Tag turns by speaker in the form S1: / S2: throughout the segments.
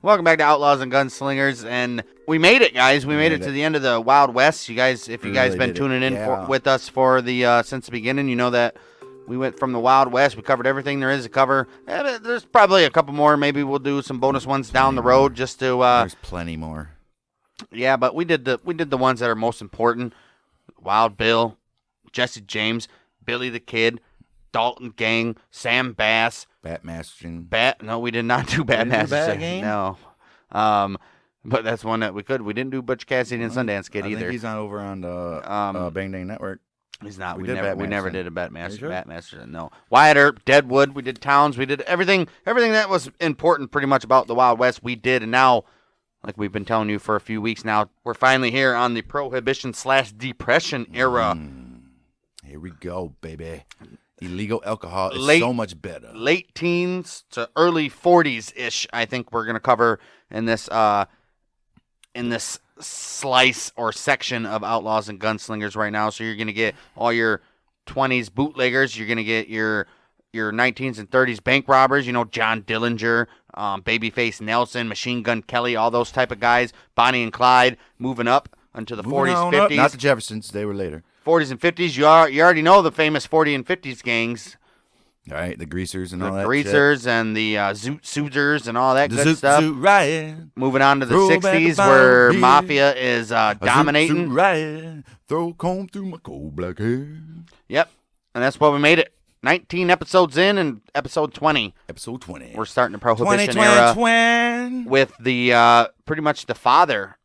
S1: Welcome back to Outlaws and Gunslingers, and we made it, guys. We made it to the end of the Wild West. You guys, if you guys been tuning in with us for the since the beginning, you know that we went from the Wild West. We covered everything there is to cover. There's probably a couple more. Maybe we'll do some bonus ones down the road, just to.
S2: There's plenty more.
S1: Yeah, but we did the ones that are most important. Wild Bill, Jesse James, Billy the Kid, Dalton Gang, Sam Bass. No, we did not do Bat Masterson. No. But that's one that we could. We didn't do Butch Cassidy and Sundance Kid either.
S2: Think he's not over on the Bang Dang Network.
S1: He's not. We never did a Bat Masterson. No. Wyatt Earp, Deadwood. We did Towns. We did everything that was important pretty much about the Wild West. We did, and now, like we've been telling you for a few weeks now, we're finally here on the Prohibition/Depression era.
S2: Here we go, baby. Illegal alcohol is so much better.
S1: Late teens to early 40s-ish, I think we're going to cover in this slice or section of Outlaws and Gunslingers right now. So you're going to get all your 20s bootleggers. You're going to get your 19s and 30s bank robbers. You know, John Dillinger, Babyface Nelson, Machine Gun Kelly, all those type of guys. Bonnie and Clyde moving up into the 40s, 50s.
S2: Not the Jeffersons. They were later.
S1: 40s and 50s, you already know the famous 40 and 50s gangs.
S2: All right, the Greasers and all that.
S1: The Greasers shit. And the Zoot and all that
S2: the
S1: good
S2: Zoot
S1: stuff.
S2: Zoot Riot.
S1: Moving on to the 60s where Mafia is dominating.
S2: Zoot Riot. Throw a comb through my cold black hair.
S1: Yep, and that's why we made it. 19 episodes in and episode 20.
S2: Episode 20.
S1: We're starting the Prohibition era with the pretty much the father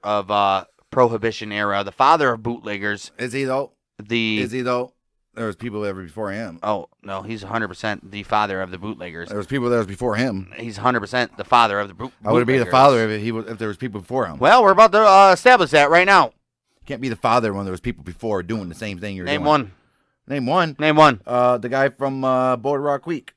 S1: of Prohibition era, the father of bootleggers.
S2: Is he though? There was people there before him.
S1: Oh, no, he's 100% the father of the bootleggers.
S2: There was people there before him.
S1: He's 100% the father of the bootleggers.
S2: How would it be the father if there was people before him?
S1: Well, we're about to establish that right now.
S2: Can't be the father when there was people before doing the same thing you're doing.
S1: Name one.
S2: The guy from Boardwalk Week.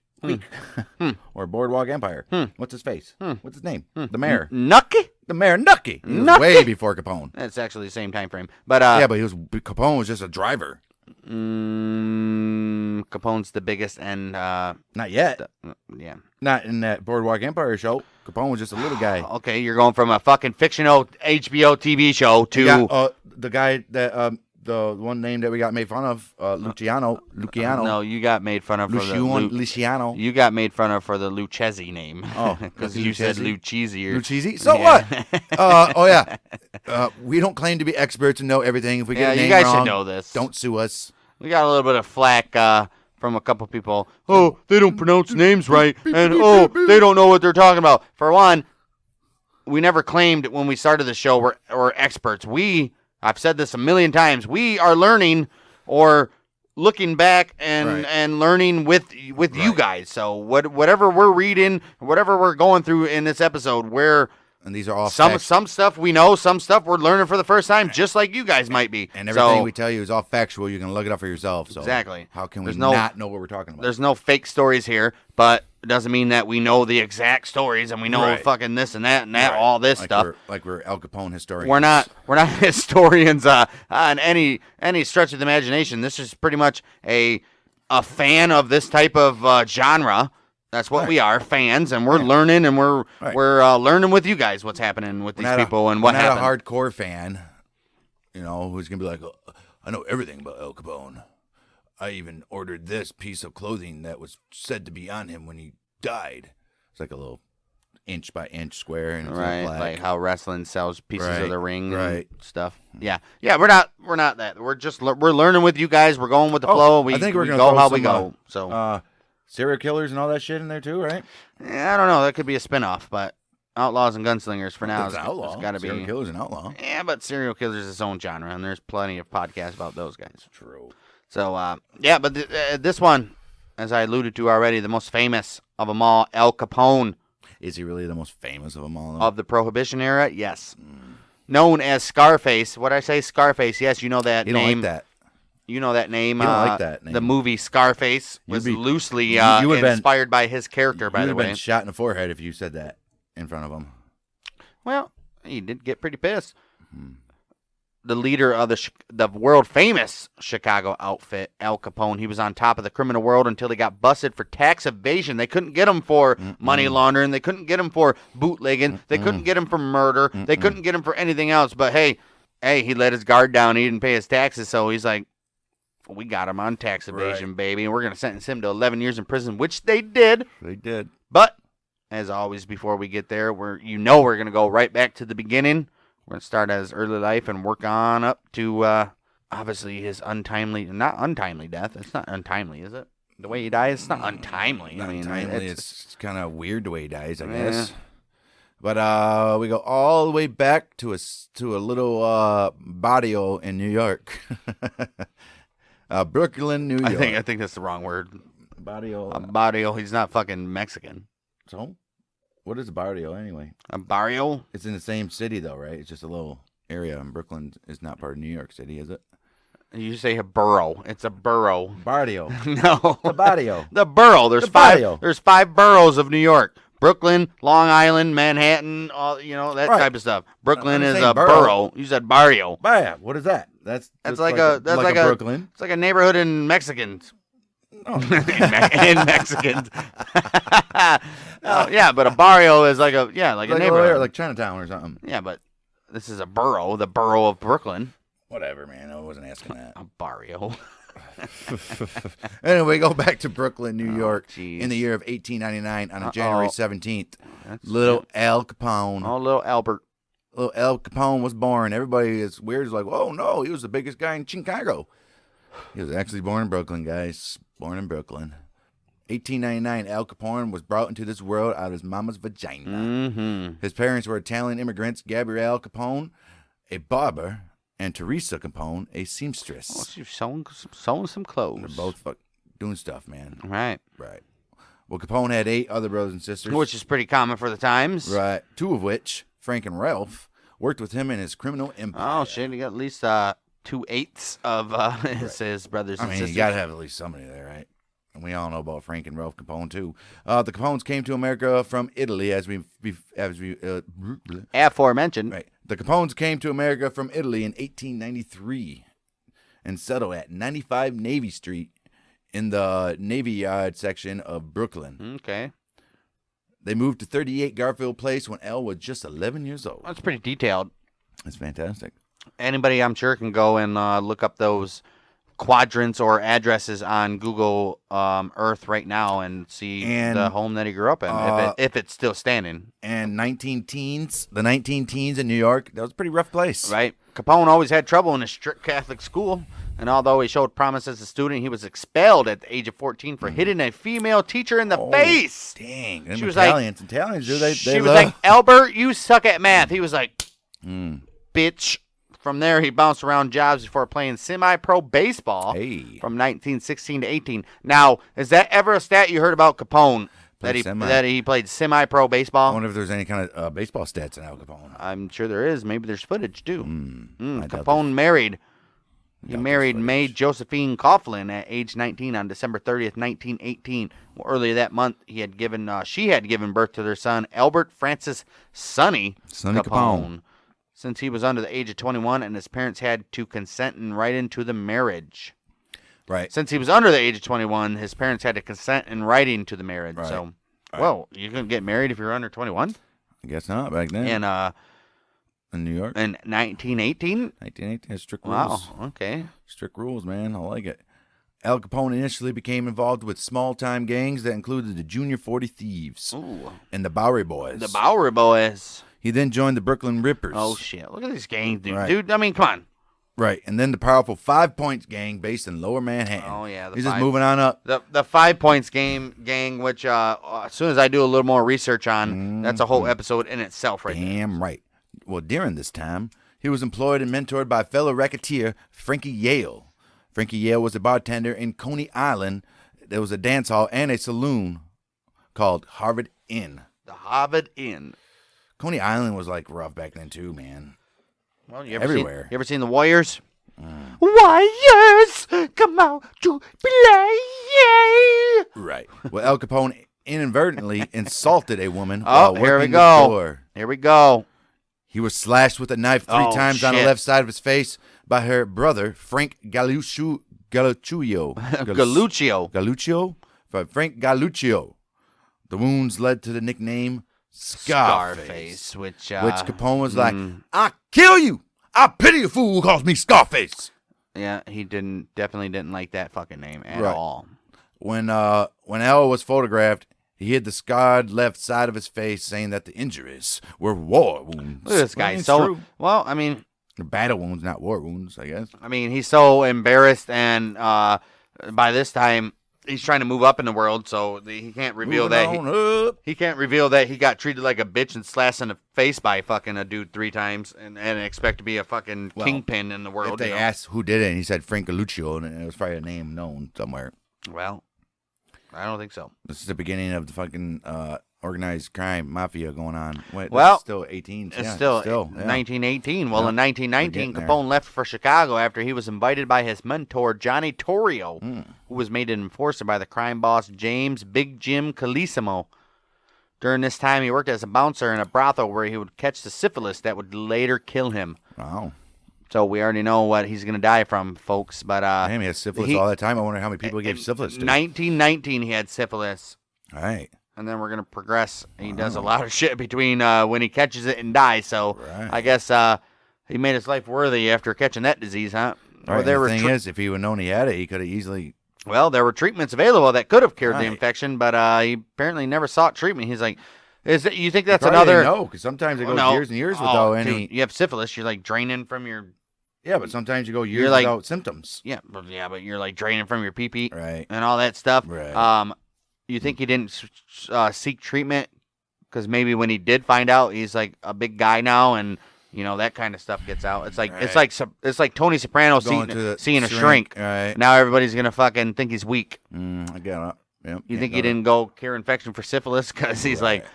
S2: Or Boardwalk Empire. What's his face? What's his name? The mayor.
S1: Nucky?
S2: The mayor Nucky. He was way before Capone.
S1: It's actually the same time frame. But
S2: yeah, but Capone was just a driver.
S1: Capone's the biggest and
S2: not yet.
S1: Yeah.
S2: Not in that Boardwalk Empire show. Capone was just a little guy.
S1: Okay, you're going from a fucking fictional HBO TV show to
S2: the guy that the one name that we got made fun of, Luciano.
S1: No, you got made fun of
S2: Luciano.
S1: You got made fun of for the Lucchese name.
S2: Oh,
S1: because you said Lucchese.
S2: Lucchese? So what? Oh, yeah. We don't claim to be experts and know everything. If we get a name
S1: you guys
S2: wrong,
S1: should know this.
S2: Don't sue us.
S1: We got a little bit of flack from a couple people. Oh, they don't pronounce names right. And, they don't know what they're talking about. For one, we never claimed when we started the show we're experts. I've said this a million times. We are learning or looking back and learning with you guys. So whatever we're reading, whatever we're going through in this episode,
S2: and these are all
S1: some stuff we know, some stuff we're learning for the first time, just like you guys might be.
S2: And everything we tell you is all factual. You can look it up for yourself. So
S1: exactly.
S2: How can we not know what we're talking about?
S1: There's no fake stories here, but it doesn't mean that we know the exact stories and we know fucking this and that all this stuff.
S2: We're Al Capone historians.
S1: We're not historians on any stretch of the imagination. This is pretty much a fan of this type of genre. That's what we are, fans, and we're learning, and we're learning with you guys what's happening with these people and what happened.
S2: We're not a hardcore fan, who's gonna be like, I know everything about Al Capone. I even ordered this piece of clothing that was said to be on him when he died. It's like a little inch by inch square, and it's
S1: like how wrestling sells pieces of the ring and stuff. Yeah. We're not that. We're learning with you guys. We're going with the flow.
S2: I think we're gonna
S1: go how
S2: we
S1: go. So.
S2: Serial killers and all that shit in there too, right?
S1: Yeah, I don't know. That could be a spinoff, but Outlaws and Gunslingers for now.
S2: It's got to be serial killers and outlaw.
S1: Yeah, but serial killers is its own genre, and there's plenty of podcasts about those guys.
S2: True.
S1: So, but this one, as I alluded to already, the most famous of them all, Al Capone.
S2: Is he really the most famous of them all?
S1: Of the Prohibition era, yes. Known as Scarface. What I say, Scarface? Yes, you know that name.
S2: You don't like that.
S1: You know that name.
S2: You don't like that name.
S1: The movie Scarface was loosely inspired by his character, by the way.
S2: You would have been shot in the forehead if you said that in front of him.
S1: Well, he did get pretty pissed. the leader of the world famous Chicago outfit, Al Capone. He was on top of the criminal world until he got busted for tax evasion. They couldn't get him for money laundering. They couldn't get him for bootlegging. They couldn't get him for murder. They couldn't get him for anything else. But hey, he let his guard down. He didn't pay his taxes, so he's like, we got him on tax evasion, baby, and we're going to sentence him to 11 years in prison, which they did.
S2: They did.
S1: But as always, before we get there, we're going to go right back to the beginning. We're going to start at his early life and work on up to, obviously, his not untimely death. It's not untimely, is it? The way he dies, it's not untimely.
S2: Not
S1: I mean,
S2: untimely. It's kind of weird the way he dies, I guess. But we go all the way back to a little barrio in New York. Brooklyn, New York.
S1: I think that's the wrong word.
S2: Barrio.
S1: A barrio. He's not fucking Mexican.
S2: So? What is a barrio anyway?
S1: A barrio?
S2: It's in the same city though, right? It's just a little area, and Brooklyn is not part of New York City, is it?
S1: You say a borough. It's a borough.
S2: Barrio.
S1: No.
S2: The barrio.
S1: The borough. There's
S2: barrio.
S1: There's 5 boroughs of New York. Brooklyn, Long Island, Manhattan, all that type of stuff. Brooklyn is a borough. You said barrio.
S2: Barrio. What is that? That's
S1: like a
S2: Brooklyn.
S1: It's like a neighborhood in Mexicans.
S2: Oh.
S1: in Mexicans. Yeah, but a barrio is like a neighborhood,
S2: like Chinatown or something.
S1: Yeah, but this is a borough, the borough of Brooklyn.
S2: Whatever, man. I wasn't asking that.
S1: A barrio.
S2: Anyway, go back to Brooklyn, New York,
S1: geez.
S2: in the year of 1899 on January 17th. Little Al Capone.
S1: Oh, little Albert.
S2: Little Al Capone was born. Everybody is weird. It's like, oh, no, he was the biggest guy in Chicago. He was actually born in Brooklyn, guys. Born in Brooklyn. 1899, Al Capone was brought into this world out of his mama's vagina.
S1: Mm-hmm.
S2: His parents were Italian immigrants, Gabrielle Capone, a barber, and Teresa Capone, a seamstress.
S1: Oh, she's sewing some clothes.
S2: They're both doing stuff, man.
S1: Right.
S2: Well, Capone had 8 other brothers and sisters.
S1: Which is pretty common for the times.
S2: Right. 2 of which, Frank and Ralph, worked with him in his criminal empire.
S1: Oh, shit. He got at least 2/8 of his brothers and sisters.
S2: You got to have at least somebody there, right? And we all know about Frank and Ralph Capone, too. The Capones came to America from Italy, as we
S1: aforementioned.
S2: Right. The Capones came to America from Italy in 1893 and settled at 95 Navy Street in the Navy Yard section of Brooklyn.
S1: Okay.
S2: They moved to 38 Garfield Place when Elle was just 11 years old.
S1: That's pretty detailed.
S2: That's fantastic.
S1: Anybody, I'm sure, can go and look up those quadrants or addresses on Google Earth right now and see the home that he grew up in, if it's still standing.
S2: And the 19 teens in New York, that was a pretty rough place.
S1: Right. Capone always had trouble in a strict Catholic school, and although he showed promise as a student, he was expelled at the age of 14 for hitting a female teacher in the face.
S2: Dang.
S1: She was
S2: Italians, dude,
S1: she was like, Albert, you suck at math. He was like, bitch. From there, he bounced around jobs before playing semi-pro baseball from 1916 to 18. Now, is that ever a stat you heard about Capone, that he played semi-pro baseball?
S2: I wonder if there's any kind of baseball stats in Al Capone.
S1: I'm sure there is. Maybe there's footage, too. Capone married. He married Mae Josephine Coughlin at age 19 on December 30th, 1918. Well, earlier that month, she had given birth to their son, Albert Francis Sonny Capone. Since he was under the age of 21 and his parents had to consent and write into the marriage.
S2: Right.
S1: Since he was under the age of 21, his parents had to consent in writing to the marriage.
S2: Right.
S1: So, well, you couldn't get married if you were under 21?
S2: I guess not back then.
S1: And
S2: in New York?
S1: In 1918?
S2: 1918, strict rules.
S1: Wow, okay.
S2: Strict rules, man. I like it. Al Capone initially became involved with small-time gangs that included the Junior 40 Thieves and the Bowery Boys.
S1: The Bowery Boys.
S2: He then joined the Brooklyn Rippers.
S1: Oh, shit. Look at these gangs, dude.
S2: Right.
S1: Dude, I mean, come on.
S2: Right. And then the powerful 5 Points gang based in Lower Manhattan.
S1: Oh, yeah.
S2: He's just moving on up.
S1: The 5 Points gang, which as soon as I do a little more research on, that's a whole episode in itself right there.
S2: Damn right. Well, during this time, he was employed and mentored by fellow racketeer Frankie Yale. Frankie Yale was a bartender in Coney Island. There was a dance hall and a saloon called Harvard Inn.
S1: The Harvard Inn.
S2: Coney Island was like rough back then too, man.
S1: Well, you ever seen the Warriors? Warriors, come out to play.
S2: Right. Well, Al Capone inadvertently insulted a woman while working the
S1: go.
S2: door.
S1: Here we go.
S2: He was slashed with a knife 3 times on the
S1: shit.
S2: left side of his face by her brother, Frank Galluccio.
S1: Galluccio.
S2: By Frank Galluccio. The wounds led to the nickname Scarface,
S1: which
S2: Capone was like, "I'll kill you. I pity a fool who calls me Scarface."
S1: Yeah, he definitely didn't like that fucking name at all.
S2: When L was photographed, he hid the scarred left side of his face, saying that the injuries were war wounds.
S1: Look at this guy. Well, I mean,
S2: battle wounds, not war wounds, I guess.
S1: I mean, he's so embarrassed, and by this time, he's trying to move up in the world, so he can't reveal he can't reveal that he got treated like a bitch and slashed in the face by fucking a dude 3 times, and expect to be a fucking kingpin in the world.
S2: If they asked who did it, and he said Frank Galluccio, and it was probably a name known somewhere.
S1: Well, I don't think so.
S2: This is the beginning of the fucking organized crime mafia going on.
S1: Well,
S2: it's still 18.
S1: It's still 1918. Well, in 1919, Capone left for Chicago after he was invited by his mentor, Johnny Torrio, who was made an enforcer by the crime boss, James Big Jim Calissimo. During this time, he worked as a bouncer in a brothel where he would catch the syphilis that would later kill him.
S2: Wow.
S1: So we already know what he's going to die from, folks. But
S2: damn, he had syphilis all that time. I wonder how many people he gave syphilis to.
S1: 1919, he had syphilis.
S2: All right.
S1: And then we're going to progress. He does a lot of shit between when he catches it and dies. So I guess he made his life worthy after catching that disease, huh?
S2: Right. The thing is, if he would have known he had it, he could have easily...
S1: Well, there were treatments available that could have cured the infection, but he apparently never sought treatment. He's like, you think that's another...
S2: No, because sometimes it goes years and years without any...
S1: Dude, you have syphilis, you're like draining from your...
S2: Yeah, but sometimes you go years without symptoms.
S1: Yeah, but you're like draining from your pee-pee
S2: and
S1: all that stuff.
S2: Right.
S1: You think he didn't seek treatment because maybe when he did find out, he's like a big guy now, and you know that kind of stuff gets out. It's like it's like Tony Soprano seeing a shrink.
S2: Right.
S1: Now everybody's gonna fucking think he's weak.
S2: I get it. Yep,
S1: you think he didn't go cure infection for syphilis because he's like,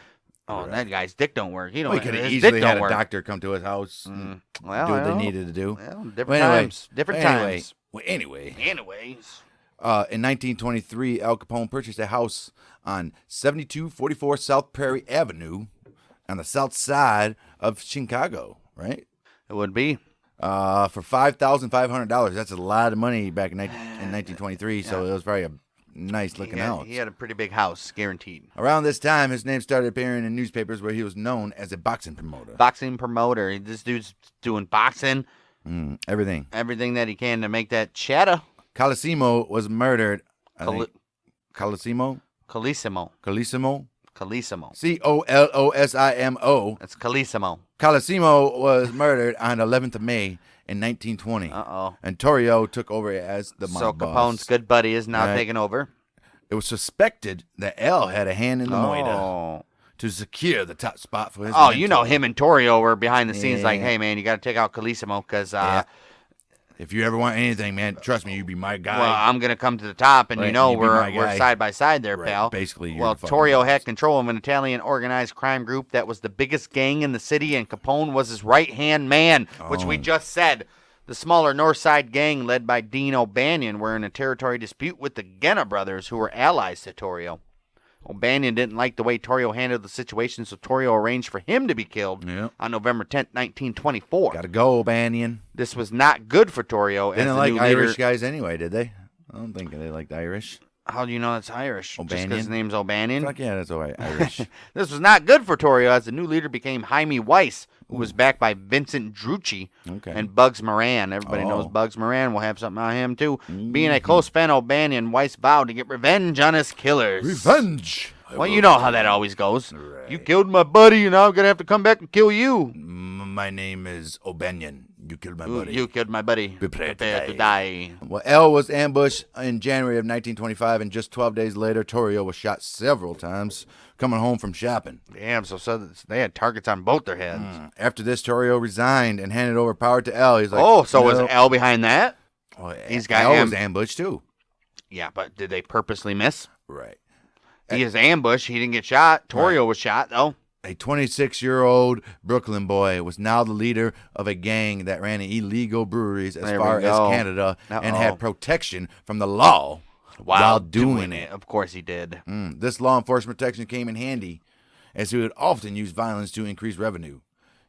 S1: that guy's dick don't work. He could have
S2: easily had a doctor come to his house, do what they needed to do.
S1: Well, different times.
S2: Anyways. In 1923, Al Capone purchased a house on 7244 South Prairie Avenue on the south side of Chicago, right?
S1: It would be.
S2: For $5,500. That's a lot of money back in 1923, so it was probably a nice-looking house.
S1: He had a pretty big house, guaranteed.
S2: Around this time, his name started appearing in newspapers where he was known as a boxing promoter.
S1: This dude's doing boxing.
S2: Everything.
S1: Everything that he can to make that cheddar.
S2: Calissimo was murdered. Calissimo?
S1: Calissimo.
S2: Calissimo?
S1: Calissimo.
S2: Colosimo.
S1: That's Calissimo.
S2: Calissimo was murdered on 11th of May in 1920.
S1: Uh-oh.
S2: And Torrio took over as the mob boss.
S1: So Capone's good buddy is now taking over.
S2: It was suspected that L had a hand in the murder to secure the top spot for his mentor.
S1: You know him and Torrio were behind the scenes like, hey, man, you got to take out Calissimo because...
S2: if you ever want anything, man, trust me, you be my guy.
S1: Well, I'm going to come to the top, and we're side by side there, pal.
S2: Basically,
S1: Torrio had control of an Italian organized crime group that was the biggest gang in the city, and Capone was his right-hand man, which we just said. The smaller North Side gang, led by Dean O'Banion, were in a territory dispute with the Genna brothers, who were allies to Torrio. O'Banion didn't like the way Torrio handled the situation, so Torrio arranged for him to be killed on November 10th, 1924.
S2: Gotta go, O'Banion.
S1: This was not good for Torrio.
S2: They didn't like Irish guys anyway, did they? I don't think they liked Irish.
S1: How do you know that's Irish?
S2: O'Banion?
S1: Just because his name's O'Banion?
S2: Fuck yeah, that's all right. Irish.
S1: This was not good for Torrio, as the new leader became Jaime Weiss, who was backed by Vincent Drucci and Bugs Moran. Everybody knows Bugs Moran. We'll have something on him, too. Being a close fan of O'Banion, Weiss vowed to get revenge on his killers.
S2: Revenge!
S1: Well, you know how that always goes. Right. You killed my buddy, and I'm going to have to come back and kill you.
S2: My name is O'Banion. You killed my buddy.
S1: You killed my buddy.
S2: Prepare to
S1: die.
S2: Well, L was ambushed in January of 1925, and just 12 days later, Torrio was shot several times coming home from shopping.
S1: Damn, so they had targets on both their heads.
S2: After this, Torrio resigned and handed over power to L. He's like,
S1: so was L behind that?
S2: Well, L was ambushed, too.
S1: Yeah, but did they purposely miss?
S2: Right.
S1: He was ambushed. He didn't get shot. Torrio was shot, though.
S2: A 26-year-old Brooklyn boy was now the leader of a gang that ran illegal breweries as far as Canada and had protection from the law while doing it.
S1: Of course he did.
S2: This law enforcement protection came in handy, as he would often use violence to increase revenue.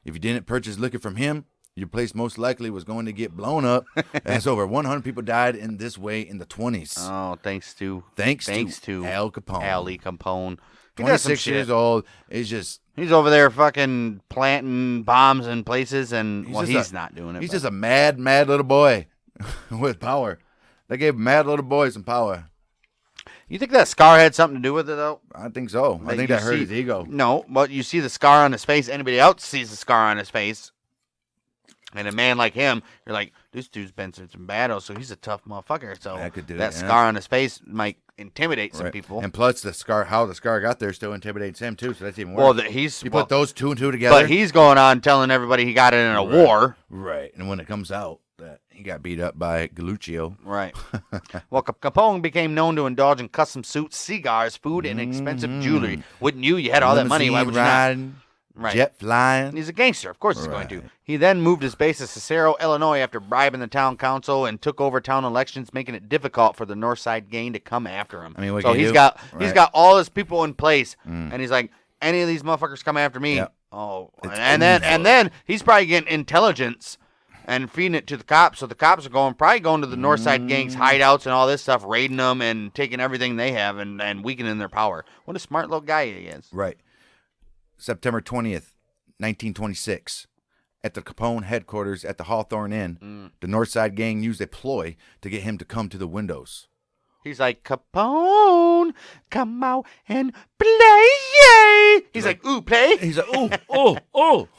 S2: If you didn't purchase liquor from him, your place most likely was going to get blown up. As over 100 people died in this way in the 20s.
S1: Oh, thanks to
S2: Al Capone.
S1: Ali Capone. He does some
S2: 26
S1: shit.
S2: years old. It's just...
S1: He's over there fucking planting bombs in places, and
S2: he's
S1: not doing it.
S2: He's just a mad little boy with power. They gave mad little boy some power.
S1: You think that scar had something to do with it, though?
S2: I think so. I think that hurt his ego.
S1: No, but you see the scar on his face. Anybody else sees the scar on his face. And a man like him, you're like, this dude's been through some battles, so he's a tough motherfucker. So that scar on his face might intimidate some people.
S2: And plus, how the scar got there still intimidates him, too, so that's even worse.
S1: Well,
S2: you put those two and two together.
S1: But he's going on telling everybody he got it in a war.
S2: Right. And when it comes out that he got beat up by Galuccio.
S1: Right. Well, Capone became known to indulge in custom suits, cigars, food, and expensive jewelry. Wouldn't you? You had all that money. Why would you not? Right.
S2: Jet flying.
S1: He's a gangster. Of course he's going to. He then moved his base to Cicero, Illinois after bribing the town council and took over town elections, making it difficult for the North Side gang to come after him.
S2: I mean,
S1: so he's got all his people in place, and he's like, any of these motherfuckers come after me, and then he's probably getting intelligence and feeding it to the cops. So the cops are probably going to the North Side gang's hideouts and all this stuff, raiding them and taking everything they have and weakening their power. What a smart little guy he is.
S2: Right. September 20th, 1926, at the Capone headquarters at the Hawthorne Inn, the Northside gang used a ploy to get him to come to the windows.
S1: He's like, Capone, come out and play. He's like, ooh, play.
S2: He's like, oh.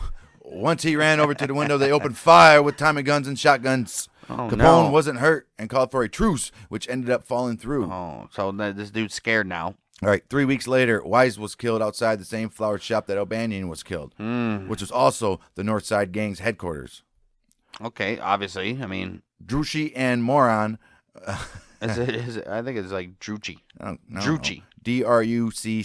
S2: Once he ran over to the window, they opened fire with Tommy guns and shotguns. Capone wasn't hurt and called for a truce, which ended up falling through.
S1: Oh, so this dude's scared now.
S2: All right, 3 weeks later, Wise was killed outside the same flower shop that O'Banion was killed, which was also the Northside Gang's headquarters.
S1: Okay, obviously. I mean...
S2: Drucci and Moran...
S1: is it, I think it's like Drucci.
S2: No,
S1: Drucci.
S2: Drucci.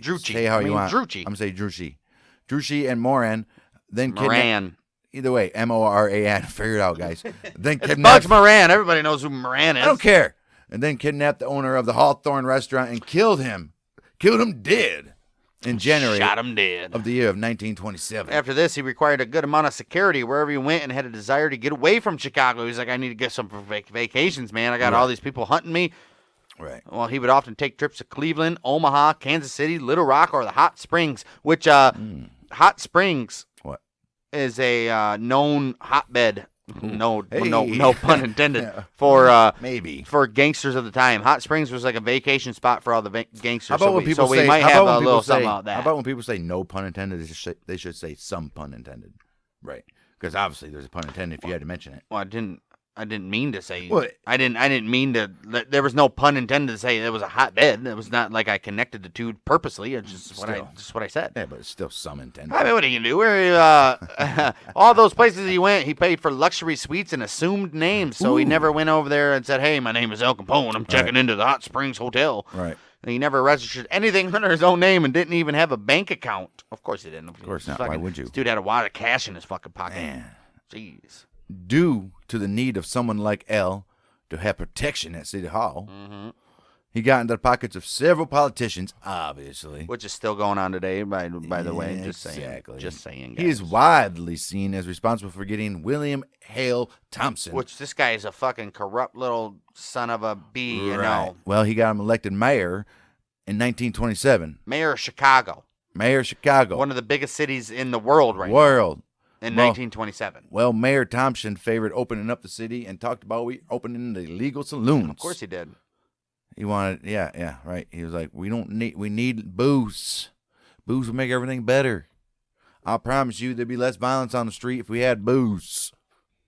S1: Drucci.
S2: Say how you want.
S1: Drucci.
S2: I'm going to say Drucci. Drucci and Moran then
S1: Moran.
S2: Either way, Moran. Figure it out, guys. Then
S1: it's Bugs Moran. Everybody knows who Moran is.
S2: I don't care. And then kidnapped the owner of the Hawthorne restaurant and killed him. Killed him dead in January
S1: Shot him dead.
S2: of the year of 1927.
S1: After this, he required a good amount of security wherever he went and had a desire to get away from Chicago. He's like, I need to get some vacations, man. I got all these people hunting me.
S2: Right.
S1: Well, he would often take trips to Cleveland, Omaha, Kansas City, Little Rock, or the Hot Springs, which Hot Springs is a known hotbed. No pun intended. For
S2: maybe
S1: for gangsters of the time. Hot Springs was like a vacation spot for all the gangsters.
S2: How about when people say?
S1: We might have a little something about that.
S2: How about when people say no pun intended? They should say some pun intended, right? Because obviously there's a pun intended if you had to mention it.
S1: Well, I didn't mean to say. What? I didn't mean to. There was no pun intended to say it was a hotbed. It was not like I connected the two purposely. It's just what I said.
S2: Yeah, but it's still some intended.
S1: I mean, what are you gonna do? All those places he went, he paid for luxury suites and assumed names. So he never went over there and said, "Hey, my name is Al Capone. I'm checking into the Hot Springs Hotel."
S2: Right.
S1: And he never registered anything under his own name and didn't even have a bank account. Of course he didn't.
S2: Of course not. Why would you?
S1: This dude had a wad of cash in his fucking pocket.
S2: Man.
S1: Jeez.
S2: Due to the need of someone like L to have protection at City Hall, he got into the pockets of several politicians, obviously.
S1: Which is still going on today, by the way. Just saying. Guys.
S2: He is widely seen as responsible for getting William Hale Thompson.
S1: Which this guy is a fucking corrupt little son of a bee, you know.
S2: Well, he got him elected mayor in 1927.
S1: Mayor of Chicago. One of the biggest cities in the world right now. In 1927.
S2: Well, Mayor Thompson favored opening up the city and talked about opening the legal saloons.
S1: Of course he did.
S2: He wanted, right. He was like, we need booze. Booze will make everything better. I promise you there'd be less violence on the street if we had booze.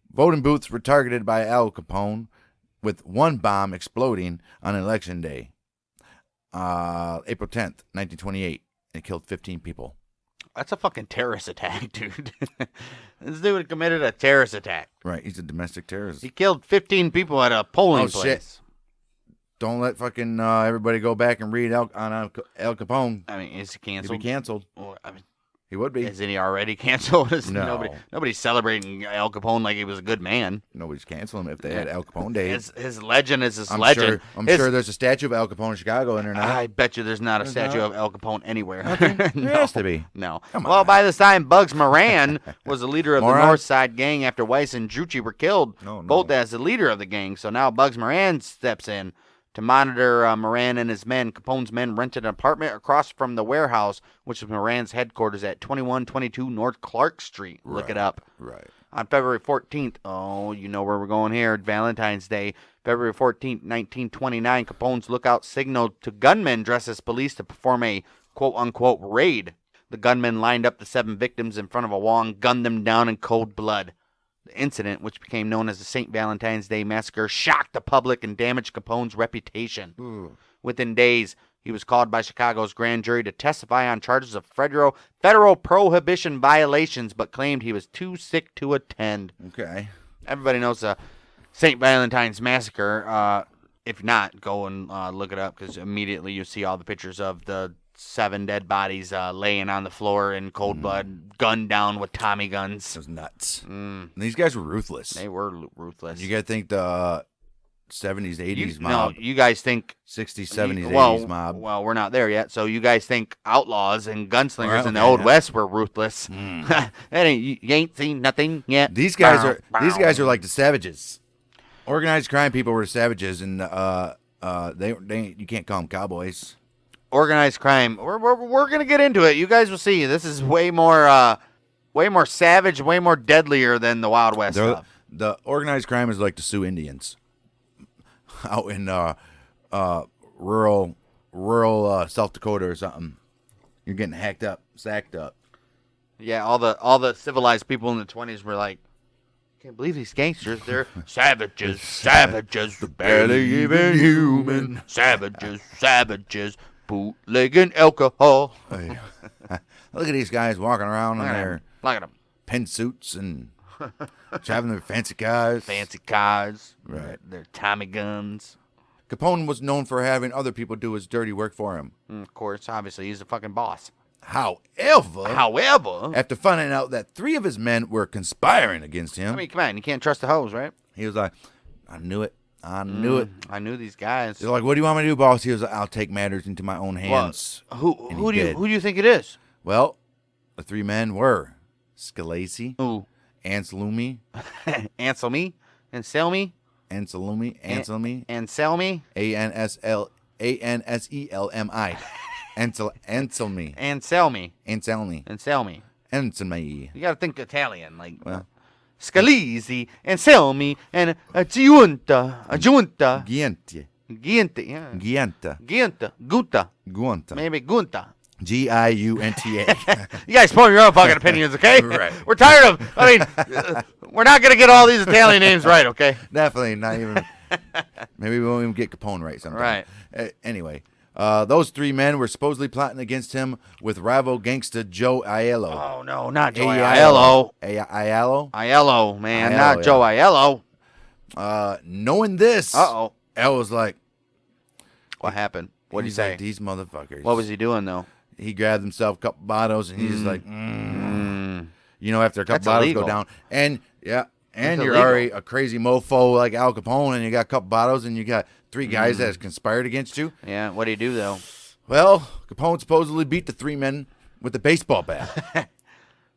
S2: Voting booths were targeted by Al Capone, with one bomb exploding on election day, April 10th, 1928, and killed 15 people.
S1: That's a fucking terrorist attack, dude. This dude committed a terrorist attack.
S2: Right, he's a domestic terrorist.
S1: He killed 15 people at a polling place.
S2: Shit. Don't let fucking everybody go back and read on Al Capone.
S1: I mean, is he canceled?
S2: He'll be canceled.
S1: Well, I mean,
S2: He would be.
S1: Isn't he already canceled?
S2: No.
S1: Nobody's celebrating Al Capone like he was a good man.
S2: Nobody's canceling him if they had Al Capone Day.
S1: His legend is his legend.
S2: I'm sure there's a statue of Al Capone in Chicago in there now.
S1: I bet you there's not a statue of Al Capone anywhere.
S2: There has to be.
S1: No.
S2: Come on.
S1: Well, by this time, Bugs Moran was the leader of the
S2: Moran?
S1: North Side Gang after Weiss and Drucci were killed,
S2: No.
S1: both as the leader of the gang. So now Bugs Moran steps in to monitor Moran and his men. Capone's men rented an apartment across from the warehouse, which is Moran's headquarters at 2122 North Clark Street. Look it up.
S2: Right.
S1: On February 14th, oh, you know where we're going here, Valentine's Day, February 14th, 1929, Capone's lookout signaled to gunmen dressed as police to perform a quote-unquote raid. The gunmen lined up the 7 victims in front of a wall and gunned them down in cold blood. The incident, which became known as the St. Valentine's Day Massacre, shocked the public and damaged Capone's reputation. Within days, he was called by Chicago's grand jury to testify on charges of federal prohibition violations, but claimed he was too sick to attend.
S2: Okay.
S1: Everybody knows the St. Valentine's Massacre. If not, go and look it up, because immediately you see all the pictures of the 7 dead bodies laying on the floor in cold blood, gunned down with Tommy guns.
S2: It was nuts. These guys were ruthless.
S1: They were ruthless.
S2: You got to think the 70s, 80s mob.
S1: No, you guys think
S2: 60s, 70s, 80s mob.
S1: Well, we're not there yet. So you guys think outlaws and gunslingers in the
S2: okay,
S1: Old West were ruthless? That you ain't seen nothing yet.
S2: These guys are like the savages. Organized crime people were savages, and you can't call them cowboys.
S1: Organized crime. We're gonna get into it. You guys will see. This is way more savage, way more deadlier than the Wild West stuff.
S2: The organized crime is like the Sioux Indians out in rural South Dakota or something. You're getting hacked up, sacked up.
S1: Yeah, all the civilized people in the 20s were like, can't believe these gangsters. They're savages, barely even human. Savages, bootlegging alcohol.
S2: Hey. Look at these guys walking around in their
S1: Look at them.
S2: pin suits and driving their fancy cars.
S1: Fancy cars.
S2: Right.
S1: Their Tommy guns.
S2: Capone was known for having other people do his dirty work for him.
S1: Of course, obviously, he's a fucking boss.
S2: However,
S1: after
S2: finding out that 3 of his men were conspiring against him,
S1: I mean, come on, you can't trust the hoes, right?
S2: he was like, I knew it. I knew
S1: these guys.
S2: They're like, what do you want me to do, boss? He was like, I'll take matters into my own hands.
S1: Who do you think it is?
S2: Well, the 3 men were Scalise,
S1: Who?
S2: Anselmi,
S1: Anselmi, Anselmi,
S2: Anselmi,
S1: Anselmi,
S2: Anselmi, Anselmi.
S1: You gotta think Italian, like Scalise, Anselmi, and Giunta,
S2: Giente, Guanta.
S1: maybe Gunta.
S2: Giunta.
S1: You guys form your own fucking opinions, okay?
S2: Right.
S1: We're tired of. I mean, we're not gonna get all these Italian names right, okay?
S2: Definitely not even. Maybe we won't even get Capone right sometime.
S1: Right.
S2: Anyway, those 3 men were supposedly plotting against him with rival gangster Joe Aiello.
S1: Oh no, not Joe Aiello.
S2: Aiello?
S1: Aiello, man,
S2: Aiello,
S1: not Joe Aiello.
S2: Knowing this,
S1: Uh-oh.
S2: El was like,
S1: What happened? What did he
S2: he's
S1: say?
S2: like, these motherfuckers.
S1: What was he doing though?
S2: He grabbed himself a couple bottles and he's just like, you know, after a couple
S1: That's
S2: bottles
S1: illegal.
S2: go down, and
S1: That's
S2: you're
S1: illegal.
S2: already a crazy mofo like Al Capone, and you got a couple bottles, and you got 3 guys that has conspired against you.
S1: Yeah, what did he do though?
S2: Well, Capone supposedly beat the 3 men with a baseball bat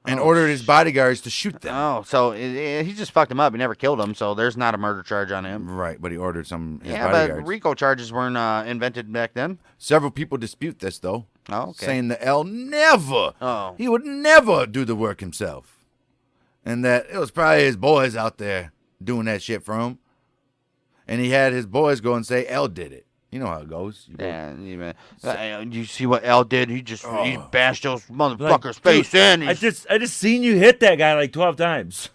S2: and ordered his bodyguards to shoot them.
S1: Oh, so he just fucked him up. He never killed him, so there's not a murder charge on him.
S2: Right, but he ordered some his
S1: Yeah,
S2: bodyguards.
S1: but RICO charges weren't invented back then.
S2: Several people dispute this, though,
S1: Oh, okay.
S2: saying that El he would never do the work himself, and that it was probably his boys out there doing that shit for him, and he had his boys go and say El did it. You know how it goes. You go,
S1: Yeah, you see what Al did? He bashed those motherfuckers' face in.
S3: I just seen you hit that guy like 12 times.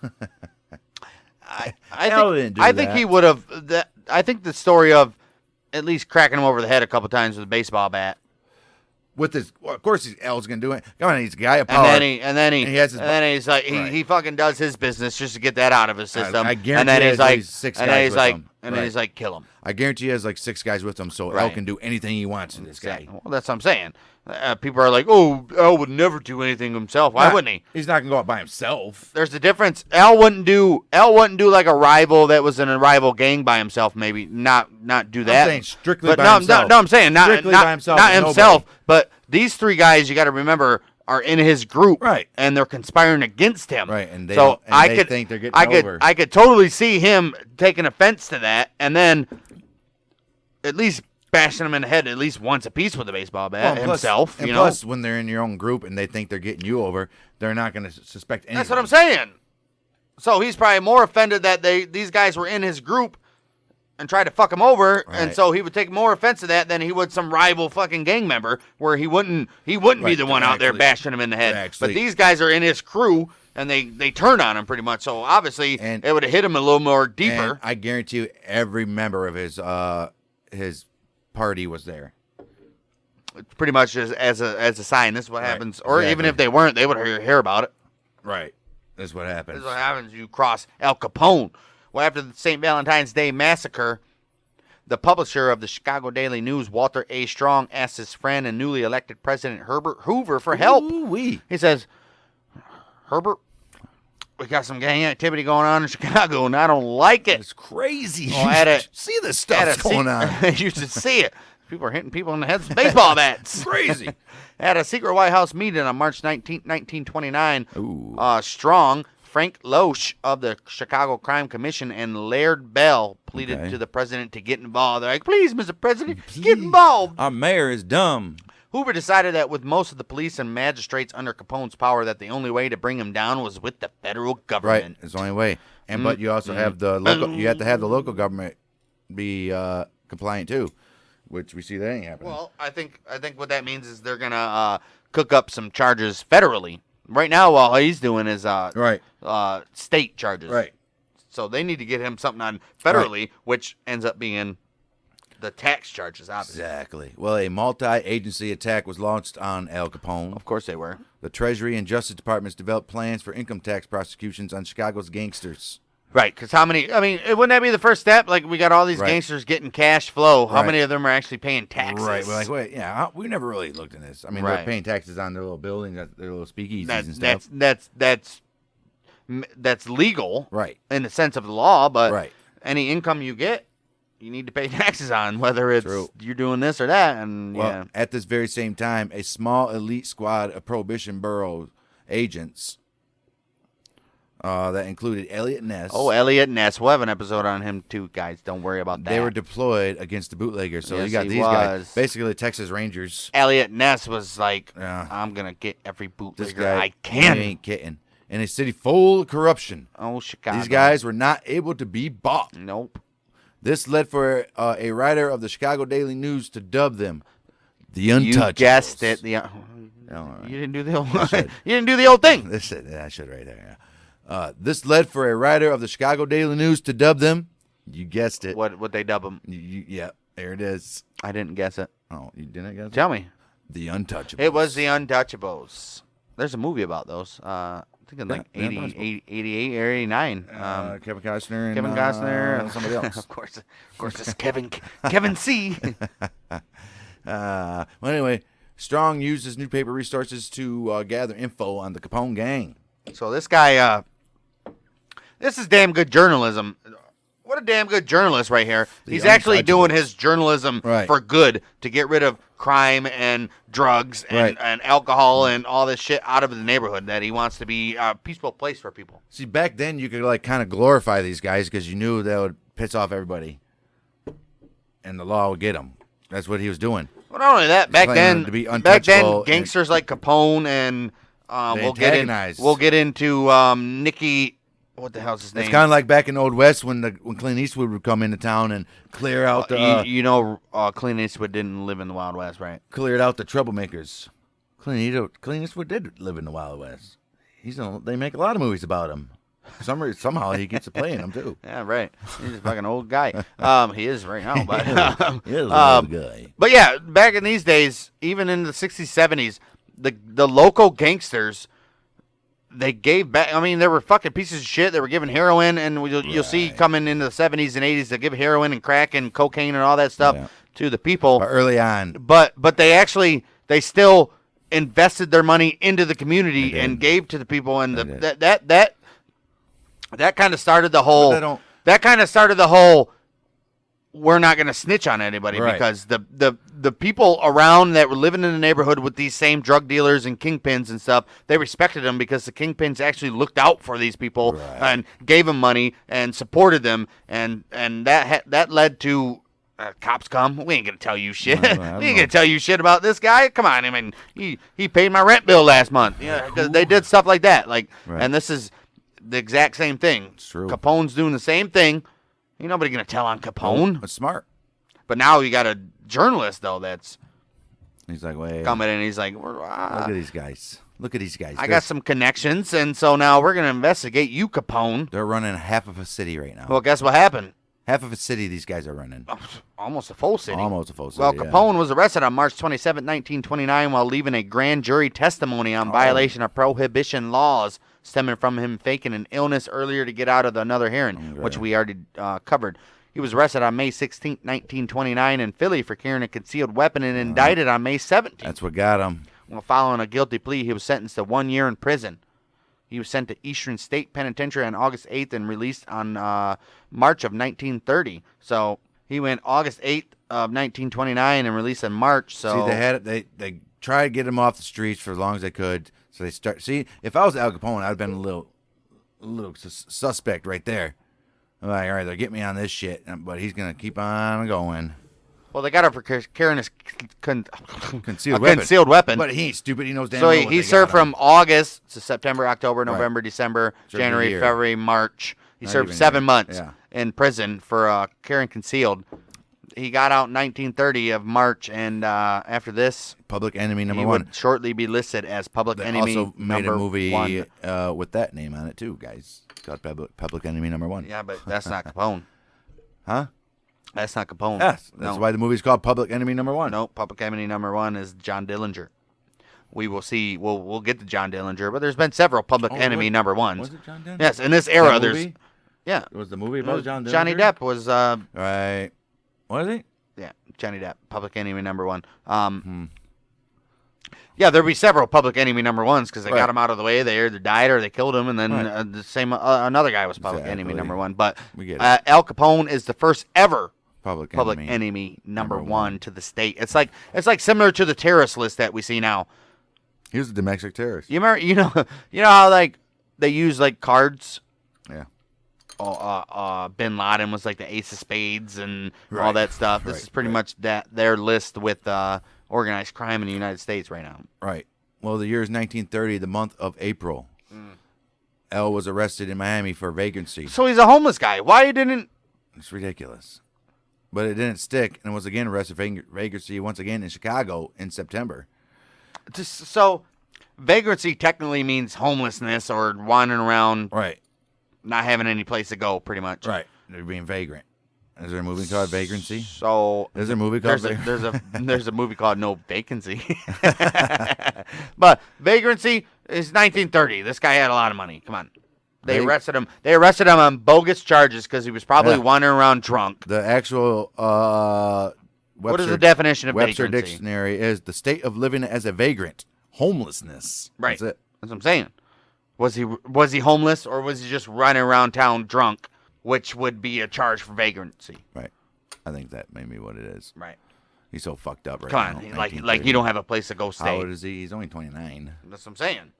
S1: I think he would have. I think the story of at least cracking him over the head a couple times with a baseball bat.
S2: with his, well, of course, El's gonna do it. Come on, he's a guy of power.
S1: And then he's like,
S2: right.
S1: he fucking does his business just to get that out of his system.
S2: I guarantee
S1: and then he's
S2: there's
S1: like,
S2: 6
S1: and then
S2: guys
S1: he's
S2: with
S1: like,
S2: him.
S1: And then he's like, kill him.
S2: I guarantee he has like 6 guys with him, so Al
S1: Right.
S2: can do anything he wants to this guy.
S1: Well, that's what I'm saying. People are like, oh, Al would never do anything himself. Why wouldn't he?
S2: He's not gonna go out by himself.
S1: There's a difference. Al wouldn't do like a rival that was in a rival gang by himself. Maybe not do that.
S2: I'm saying strictly
S1: but
S2: by
S1: no,
S2: himself.
S1: No, I'm saying not
S2: Strictly
S1: not,
S2: by himself
S1: not
S2: and
S1: himself.
S2: nobody.
S1: But these 3 guys, you got to remember, are in his group,
S2: Right.
S1: And they're conspiring against him,
S2: Right, and they
S1: so
S2: don't- and
S1: I
S2: they
S1: could
S2: think they're getting
S1: I could
S2: over.
S1: I could totally see him taking offense to that, and then at least bashing him in the head at least once a piece with a baseball bat himself.
S2: And
S1: you
S2: plus,
S1: know,
S2: when they're in your own group and they think they're getting you over, they're not gonna suspect anything.
S1: that's what I'm saying. So he's probably more offended that these guys were in his group and tried to fuck him over, and
S2: Right.
S1: so he would take more offense to that than he would some rival fucking gang member, where he wouldn't be
S2: Right,
S1: the one out there
S2: actually-
S1: bashing him in the head.
S2: actually-
S1: But these guys are in his crew, and they turn on him pretty much. So obviously,
S2: And-
S1: it would have hit him a little more
S2: And
S1: deeper.
S2: I guarantee you, every member of his party was there.
S1: Pretty much as a sign. This is what
S2: Right,
S1: happens. Or even
S2: exactly.
S1: if they weren't, they would hear about it.
S2: Right. That's what
S1: This
S2: happens.
S1: is what happens. You cross Al Capone. Well, after the St. Valentine's Day massacre, the publisher of the Chicago Daily News, Walter A. Strong, asked his friend and newly elected President Herbert Hoover for help.
S2: Ooh-wee.
S1: He says, Herbert, we got some gang activity going on in Chicago, and I don't like it.
S2: It's crazy.
S1: Oh, at a-
S2: See this
S1: At
S2: stuff going on.
S1: you should see it. People are hitting people in the heads with baseball bats.
S2: Crazy.
S1: At a secret White House meeting on March 19th, 1929,
S2: Ooh.
S1: Strong, Frank Loesch of the Chicago Crime Commission, and Laird Bell pleaded
S2: Okay.
S1: to the president to get involved. They're like, please, Mr. President, get involved.
S3: Our mayor is dumb.
S1: Hoover decided that with most of the police and magistrates under Capone's power, that the only way to bring him down was with the federal
S2: Right.
S1: government.
S2: It's the only way. And but you also have the local. You have to have the local government be compliant too, which we see that ain't happening.
S1: Well, I think what that means is they're gonna cook up some charges federally. Right now, all he's doing is
S2: right.
S1: state charges.
S2: Right.
S1: So they need to get him something on federally, which ends up being the tax charges, obviously.
S2: Exactly. Well, a multi-agency attack was launched on Al Capone.
S1: Of course they were.
S2: The Treasury and Justice Departments developed plans for income tax prosecutions on Chicago's gangsters.
S1: Right, because how many? I mean, wouldn't that be the first step? Like, we got all these
S2: Right.
S1: gangsters getting cash flow. How
S2: Right.
S1: many of them are actually paying taxes?
S2: Right. We're like, wait, yeah, we never really looked into this. I mean,
S1: Right.
S2: they're paying taxes on their little buildings, their little speakeasies and stuff.
S1: That's legal,
S2: Right.
S1: in the sense of the law. But
S2: Right.
S1: any income you get, you need to pay taxes on, whether it's
S2: True.
S1: you're doing this or that. And
S2: Well,
S1: yeah,
S2: at this very same time, a small elite squad of Prohibition Borough agents that included Elliot Ness.
S1: oh, Elliot Ness. We'll have an episode on him too, guys. Don't worry about that.
S2: They were deployed against the bootleggers. So
S1: Yes,
S2: you got
S1: he
S2: these guys,
S1: was.
S2: basically the Texas Rangers.
S1: Elliot Ness was like,
S2: Yeah.
S1: I'm gonna get every
S2: This
S1: bootlegger
S2: guy,
S1: I can.
S2: he ain't kidding. In a city full of corruption,
S1: Oh, Chicago.
S2: these guys were not able to be bought.
S1: Nope.
S2: This led for a writer of the Chicago Daily News to dub them the Untouchables.
S1: You guessed it. The
S2: all right.
S1: you didn't do the old.
S2: should.
S1: you didn't do the old thing.
S2: I should right there. Yeah. This led for a writer of the Chicago Daily News to dub them. You guessed it.
S1: What they dub them?
S2: Yeah, there it is.
S1: I didn't guess it.
S2: Oh, you didn't guess it?
S1: Tell me.
S2: The Untouchables.
S1: It was the Untouchables. There's a movie about those. I think in like
S2: Yeah,
S1: 88 or 89.
S2: Kevin Costner and
S1: Kevin Costner
S2: and somebody else.
S1: of course, it's Kevin C.
S2: Well, anyway, Strong used his newspaper resources to gather info on the Capone gang.
S1: So this guy, this is damn good journalism. What a damn good journalist right here. He's actually doing his journalism
S2: Right.
S1: for good to get rid of crime and drugs and,
S2: Right.
S1: and alcohol and all this shit out of the neighborhood, that he wants to be a peaceful place for people.
S2: See, back then you could like kind of glorify these guys because you knew that would piss off everybody, and the law would get them. That's what he was doing.
S1: Well, not only that, back
S2: claiming
S1: then,
S2: to be
S1: back
S2: untouchable
S1: then,
S2: and-
S1: gangsters like Capone and
S2: They
S1: we'll get into Nicky. What the hell's his name?
S2: It's kind of like back in Old West when Clint Eastwood would come into town and clear out the
S1: Clint Eastwood didn't live in the Wild West, right?
S2: cleared out the troublemakers. Clint Eastwood did live in the Wild West. They make a lot of movies about him. Somehow he gets to play in them too.
S1: Yeah, right. He's a fucking old guy. He is right now, but
S2: He is a old guy.
S1: But yeah, back in these days, even in the 60s, 70s, the local gangsters, they gave back. I mean, there were fucking pieces of shit. They were giving heroin, and you'll see coming into the 70s and 80s, they give heroin and crack and cocaine and all that stuff to the people.
S2: But early on.
S1: But they still invested their money into the community and gave to the people, and that kind of started the whole. That kind of started the whole. We're not going to snitch on anybody because the people around that were living in the neighborhood with these same drug dealers and kingpins and stuff, they respected them because the kingpins actually looked out for these people and gave them money and supported them, and that led to cops come. We ain't going to tell you shit. We ain't going to tell you shit about this guy. Come on, I mean he paid my rent bill last month. Yeah, they did stuff like that. And this is the exact same thing.
S2: It's true.
S1: Capone's doing the same thing. Ain't nobody gonna tell on Capone.
S2: That's smart.
S1: But now you got a journalist though that's
S2: he's like, wait,
S1: coming in and he's like,
S2: look at these guys. Look at these guys.
S1: I got some connections, and so now we're gonna investigate you, Capone.
S2: They're running half of a city right now.
S1: Well, guess what happened?
S2: Half of a city these guys are running.
S1: Almost a full city.
S2: Almost a full city.
S1: Well, Capone was arrested on March 27, 1929, while leaving a grand jury testimony on violation of Prohibition laws stemming from him faking an illness earlier to get out of another hearing, which we already covered. He was arrested on May 16, 1929 in Philly for carrying a concealed weapon and indicted on May 17th.
S2: That's what got him.
S1: Well, following a guilty plea, he was sentenced to 1 year in prison. He was sent to Eastern State Penitentiary on August 8th and released on March of 1930. So he went August 8th of 1929 and released in March. So
S2: see, they had it. They tried to get him off the streets for as long as they could. So they start. See, if I was Al Capone, I'd have been a little suspect right there. I'm like, all right, they'll get me on this shit, but he's gonna keep on going.
S1: Well, they got him for carrying his
S2: concealed weapon. But he ain't stupid. He knows damn well.
S1: So he served from August to September, October, November, December, January, February, March. He served 7 months in prison for carrying concealed. He got out in 1930 of March, and after this,
S2: Public Enemy number
S1: he
S2: one.
S1: would shortly be listed as Public Enemy
S2: also made
S1: number
S2: a movie
S1: one.
S2: with that name on it too, guys. It's called Public Enemy number one.
S1: Yeah, but that's not Capone.
S2: Huh?
S1: That's not Capone.
S2: Yes, that's why the movie's called Public Enemy number one.
S1: No, Public Enemy number one is John Dillinger. We will see. We'll get to John Dillinger, but there's been several Public Enemy number ones.
S2: Was it John Dillinger?
S1: Yes, in this era,
S2: movie?
S1: Yeah.
S2: It was the movie about John Dillinger?
S1: Johnny Depp was.
S2: Right. What is he?
S1: Yeah, Johnny Depp, Public Enemy number one. Yeah, there'll be several Public Enemy number ones because they got him out of the way. They either died or they killed him, and then the same another guy was Public Enemy number one. But Al Capone is the first ever Public Enemy number one to the state. It's like similar to the terrorist list that we see now.
S2: He was a domestic terrorist.
S1: You remember? You know how like they use like cards.
S2: Yeah.
S1: Bin Laden was like the ace of spades and all that stuff. This is pretty much their list with organized crime in the United States right now.
S2: Right. Well, the year is 1930, the month of April. L was arrested in Miami for vagrancy.
S1: So he's a homeless guy. Why didn't...
S2: It's ridiculous. But it didn't stick, and was again arrested for vagrancy once again in Chicago in September.
S1: So vagrancy technically means homelessness or wandering around...
S2: Right.
S1: Not having any place to go, pretty much.
S2: Right. They're being vagrant. Is there a movie called Vagrancy?
S1: So
S2: is there a movie called Vagrancy?
S1: There's a movie called No Vacancy. But Vagrancy is 1930. This guy had a lot of money. Come on. They arrested him. They arrested him on bogus charges because he was probably wandering around drunk.
S2: The actual
S1: what is the definition of
S2: Webster
S1: vagrancy?
S2: Dictionary is the state of living as a vagrant, homelessness.
S1: Right.
S2: That's it.
S1: That's what I'm saying. Was he homeless or was he just running around town drunk, which would be a charge for vagrancy?
S2: Right. I think that may be what it is.
S1: Right.
S2: He's so fucked up right now.
S1: Come on, like you don't have a place to go stay.
S2: How old is he? He's only 29.
S1: That's what I'm saying.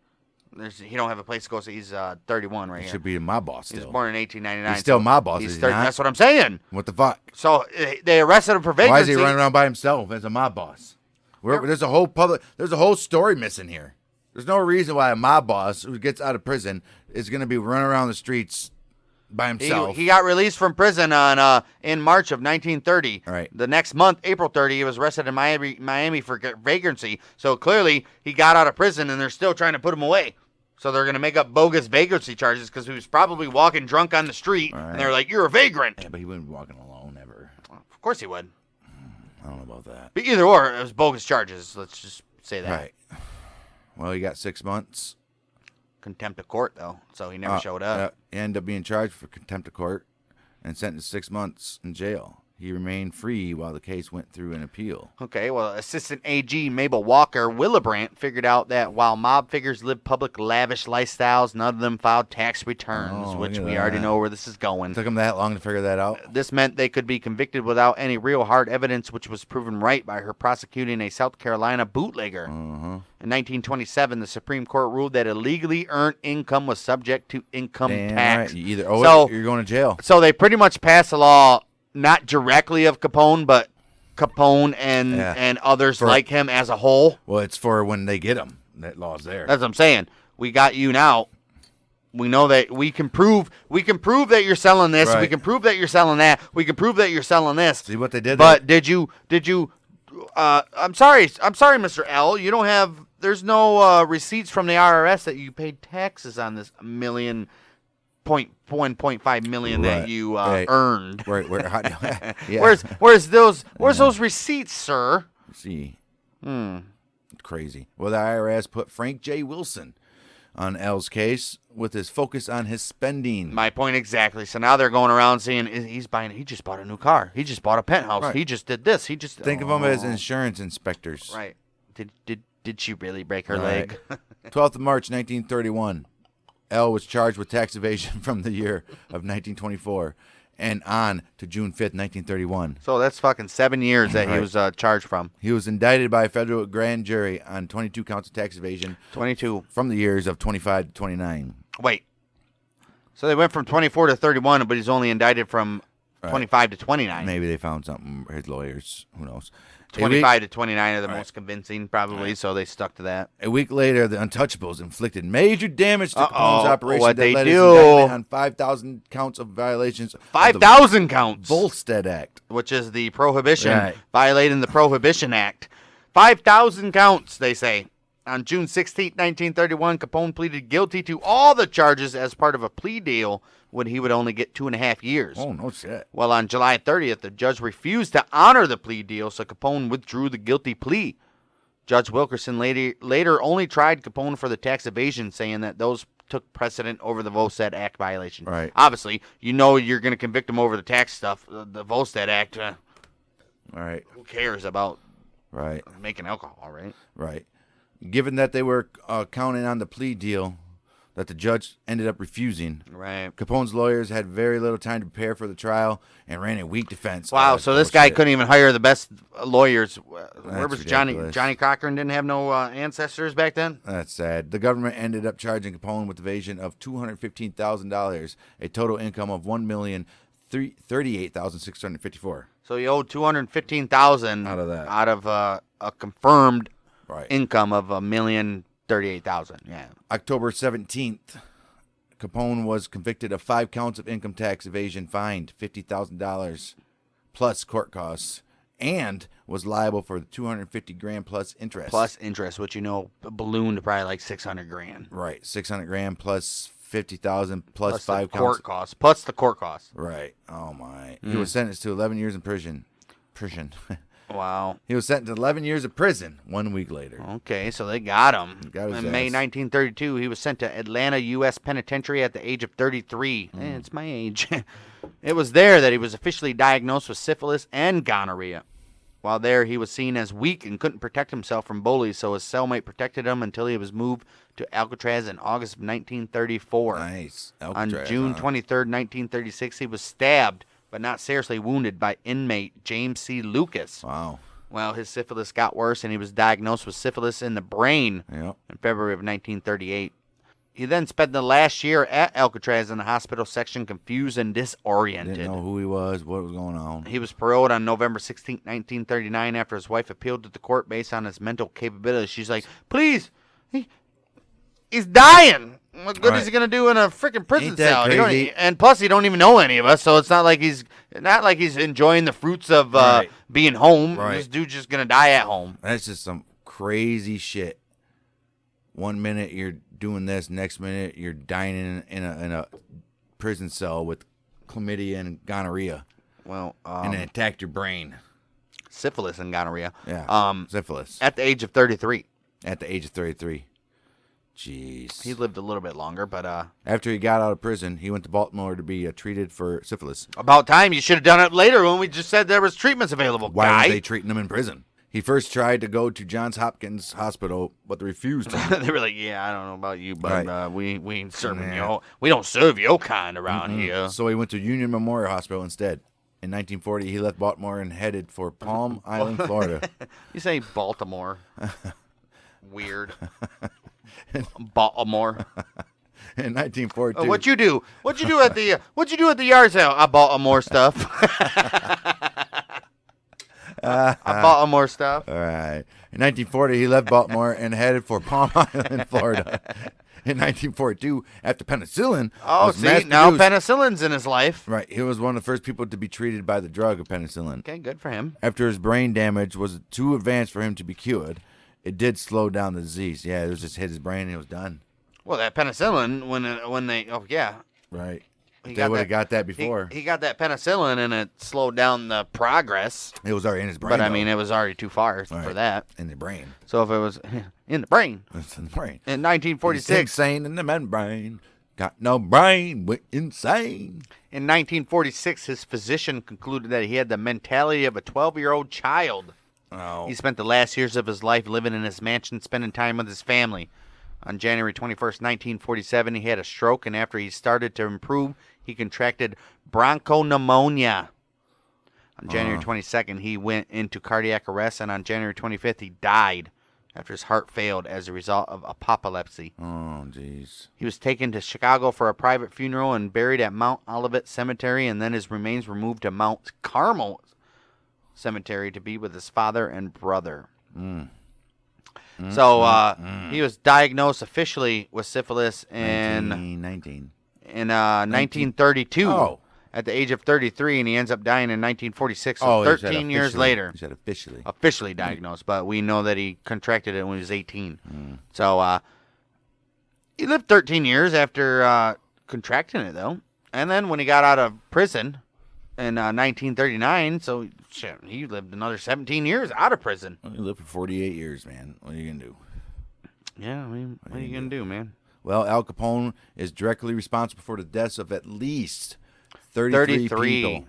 S1: He don't have a place to go stay. He's 31 right
S2: he
S1: here.
S2: Should be my boss still.
S1: He was born in 1899.
S2: He's still my boss.
S1: He's
S2: is
S1: 30.
S2: he not?
S1: That's what I'm saying.
S2: What the fuck?
S1: So they arrested him for vagrancy.
S2: Why is he running around by himself as a mob boss? There's a whole story missing here. There's no reason why a mob boss who gets out of prison is going to be running around the streets by himself.
S1: He got released from prison in March of 1930.
S2: Right.
S1: The next month, April 30, he was arrested in Miami for vagrancy. So clearly he got out of prison and they're still trying to put him away. So they're going to make up bogus vagrancy charges because he was probably walking drunk on the street. Right. And they're like, you're a vagrant.
S2: Yeah, but he wouldn't be walking alone ever.
S1: Well, of course he would.
S2: I don't know about that.
S1: But either or, it was bogus charges. Let's just say that.
S2: Right. Well, he got 6 months.
S1: contempt of court, though, so he never showed up.
S2: He ended up being charged for contempt of court and sentenced to 6 months in jail. He remained free while the case went through an appeal.
S1: Okay, well, Assistant AG Mabel Walker Willebrandt figured out that while mob figures live public, lavish lifestyles, none of them filed tax returns,
S2: Oh,
S1: which
S2: look at
S1: we already
S2: that.
S1: know where this is going.
S2: Took him that long to figure that out?
S1: This meant they could be convicted without any real hard evidence, which was proven right by her prosecuting a South Carolina bootlegger. In 1927, the Supreme Court ruled that illegally earned income was subject to income tax.
S2: Right. You either owe
S1: So-
S2: it or you're going to jail.
S1: So they pretty much passed a law, not directly of Capone, but Capone and others like him as a whole.
S2: Well, it's for when they get him. That law's there.
S1: That's what I'm saying. We got you now. We know that we can prove that you're selling this. We
S2: Right.
S1: can prove that you're selling that. We can prove that you're selling this.
S2: See what they did
S1: But
S2: there?
S1: did you I'm sorry, Mr. L. You don't have there's no receipts from the IRS that you paid taxes on this $1.5 million that
S2: Right.
S1: you
S2: Right.
S1: earned.
S2: Where, yeah.
S1: Where's those receipts, sir?
S2: See. Crazy. Well, the IRS put Frank J. Wilson on L's case with his focus on his spending.
S1: My point exactly. So now they're going around saying he just bought a new car. He just bought a penthouse.
S2: Right.
S1: He just did this. He just
S2: Think of them as insurance inspectors.
S1: Right. Did she really break her
S2: Right.
S1: leg?
S2: 12th of March, 1931. L was charged with tax evasion from the year of 1924 and on to June 5th, 1931.
S1: So that's fucking 7 years that he
S2: Right.
S1: was charged from.
S2: He was indicted by a federal grand jury on 22 counts of tax evasion
S1: 22.
S2: from the years of 25 to 29.
S1: Wait. So they went from 24 to 31, but he's only indicted from 25 to 29.
S2: Maybe they found something, his lawyers, who knows.
S1: 25 to 29 are the most convincing, probably, so they stuck to that.
S2: A week later, the Untouchables inflicted major damage to Capone's operation
S1: What
S2: that
S1: they
S2: led his
S1: do?
S2: indictment on 5,000 counts of violations of the
S1: 5,000 counts,
S2: Volstead Act.
S1: which is the Prohibition,
S2: Right.
S1: violating the Prohibition Act. 5,000 counts, they say. On June 16, 1931, Capone pleaded guilty to all the charges as part of a plea deal when he would only get 2.5 years.
S2: Oh, no shit.
S1: Well, on July 30th, the judge refused to honor the plea deal, so Capone withdrew the guilty plea. Judge Wilkerson later only tried Capone for the tax evasion, saying that those took precedent over the Volstead Act violation.
S2: Right.
S1: Obviously, you know you're going to convict him over the tax stuff. The Volstead Act,
S2: All right.
S1: who cares about
S2: Right.
S1: making alcohol, right?
S2: Right. Given that they were counting on the plea deal that the judge ended up refusing,
S1: Right.
S2: Capone's lawyers had very little time to prepare for the trial and ran a weak defense.
S1: Wow, so this guy
S2: bullshit.
S1: couldn't even hire the best lawyers. Where was
S2: ridiculous.
S1: Johnny Cochran didn't have no ancestors back then?
S2: That's sad. The government ended up charging Capone with evasion of $215,000, a total income of $1,038,654.
S1: So he owed $215,000
S2: Out of that.
S1: out of a confirmed
S2: Right.
S1: income of $1,038,000. Yeah.
S2: October 17th, Capone was convicted of 5 counts of income tax evasion, fined $50,000 plus court costs, and was liable for the $250,000 plus interest.
S1: Plus interest, which ballooned to probably like $600,000.
S2: Right, $600,000 plus $50,000 plus
S1: the
S2: 5 counts.
S1: court costs. Plus the court costs.
S2: Right. Oh my. He was sentenced to 11 years in prison.
S1: Wow.
S2: He was sentenced to 11 years of prison 1 week later.
S1: Okay, so they got him.
S2: Got his
S1: In May
S2: ass.
S1: 1932, he was sent to Atlanta U.S. Penitentiary at the age of 33. It's my age. It was there that he was officially diagnosed with syphilis and gonorrhea. While there, he was seen as weak and couldn't protect himself from bullies, so his cellmate protected him until he was moved to Alcatraz in August of 1934.
S2: Nice.
S1: On
S2: Alcatraz,
S1: June
S2: huh?
S1: 23rd, 1936, he was stabbed, but not seriously wounded, by inmate James C. Lucas.
S2: Wow.
S1: Well, his syphilis got worse, and he was diagnosed with syphilis in the brain
S2: Yep.
S1: in February of 1938. He then spent the last year at Alcatraz in the hospital section, confused and disoriented.
S2: Didn't know who he was, what was going on.
S1: He was paroled on November 16, 1939, after his wife appealed to the court based on his mental capabilities. She's like, please, he's dying. What good is he going to do in a freaking prison
S2: Ain't that
S1: cell? He don't-
S2: crazy?
S1: and plus, he don't even know any of us, so it's not like he's enjoying the fruits of
S2: Right.
S1: being home.
S2: Right.
S1: This dude's just going to die at home.
S2: That's just some crazy shit. 1 minute you're doing this, next minute you're dying in a prison cell with chlamydia and gonorrhea,
S1: Well,
S2: and it attacked your brain.
S1: syphilis and gonorrhea.
S2: Yeah. Syphilis
S1: At the age of 33.
S2: at the age of 33. Jeez.
S1: He lived a little bit longer, but
S2: After he got out of prison, he went to Baltimore to be treated for syphilis.
S1: about time. You should have done it later when we just said there was treatments available,
S2: Why
S1: guy.
S2: weren't they treating him in prison? He first tried to go to Johns Hopkins Hospital, but they refused him.
S1: They were like, yeah, I don't know about you, but
S2: Right.
S1: we ain't serving
S2: Yeah.
S1: we don't serve your kind around here.
S2: So he went to Union Memorial Hospital instead. In 1940, he left Baltimore and headed for Palm Island, Florida.
S1: You say Baltimore. Weird. Baltimore.
S2: In 1942,
S1: What you do? What'd you do at the yard sale? I bought more stuff. I bought more stuff.
S2: All right. In 1940, he left Baltimore and headed for Palm Island, Florida. In 1942, after penicillin
S1: Oh,
S2: was
S1: see,
S2: mass
S1: now
S2: produced-
S1: penicillin's in his life.
S2: Right, he was one of the first people to be treated by the drug of penicillin.
S1: Okay, good for him.
S2: After his brain damage was too advanced for him to be cured, it did slow down the disease. Yeah, it was just hit his brain and it was done.
S1: Well, that penicillin, when they, oh yeah,
S2: Right.
S1: He
S2: They
S1: got
S2: would
S1: that-
S2: have got that before.
S1: he got that penicillin and it slowed down the progress.
S2: It was already in his brain.
S1: But I
S2: though.
S1: mean, it was already too far for
S2: Right.
S1: that.
S2: In the brain.
S1: So if it was in the brain
S2: It's in the brain.
S1: in
S2: He's
S1: 1946,
S2: insane in the membrane. Got no brain. Went insane.
S1: in 1946, his physician concluded that he had the mentality of a 12-year-old child.
S2: Oh.
S1: He spent the last years of his life living in his mansion, spending time with his family. On January 21st, 1947, he had a stroke, and after he started to improve, he contracted bronchopneumonia. On January 22nd, he went into cardiac arrest, and on January 25th, he died after his heart failed as a result of apoplexy.
S2: Oh, jeez.
S1: He was taken to Chicago for a private funeral and buried at Mount Olivet Cemetery, and then his remains were moved to Mount Carmel Cemetery to be with his father and brother. So he was diagnosed officially with syphilis in
S2: 1919.
S1: 1932
S2: Oh.
S1: at the age of 33, and he ends up dying in 1946, so
S2: Oh, he said
S1: 13 years
S2: officially.
S1: later.
S2: He said officially.
S1: Officially diagnosed, but we know that he contracted it when he was 18. So he lived 13 years after contracting it, though. And then when he got out of prison in 1939, so shit, he lived another 17 years out of prison.
S2: He lived for 48 years, man. What are you going to do?
S1: Yeah, I mean, what are you going to do, man?
S2: Well, Al Capone is directly responsible for the deaths of at least 33 people.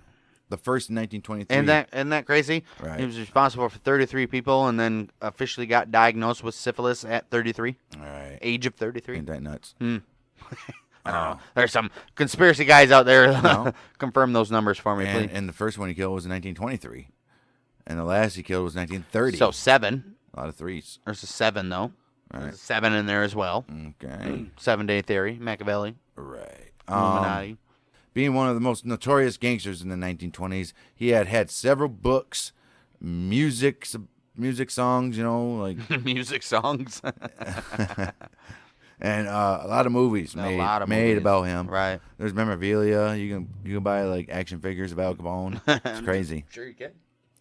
S2: The first in 1923.
S1: Isn't that crazy?
S2: Right.
S1: He was responsible for 33 people and then officially got diagnosed with syphilis at 33.
S2: All right.
S1: Age of 33.
S2: Ain't that nuts?
S1: I don't know. There's some conspiracy guys out there.
S2: No.
S1: Confirm those numbers for me, please.
S2: And the first one he killed was in 1923. And the last he killed was 1930.
S1: So 7.
S2: A lot of threes.
S1: There's a 7, though.
S2: Right.
S1: There's a 7 in there as well.
S2: Okay.
S1: 7-day theory, Machiavelli,
S2: Right.
S1: Illuminati.
S2: Being one of the most notorious gangsters in the 1920s, he had several books, music songs, like
S1: Music songs.
S2: and a lot of movies made
S1: movies.
S2: about him.
S1: Right.
S2: There's memorabilia. You can buy like action figures of Al Capone. It's crazy.
S1: Sure you can.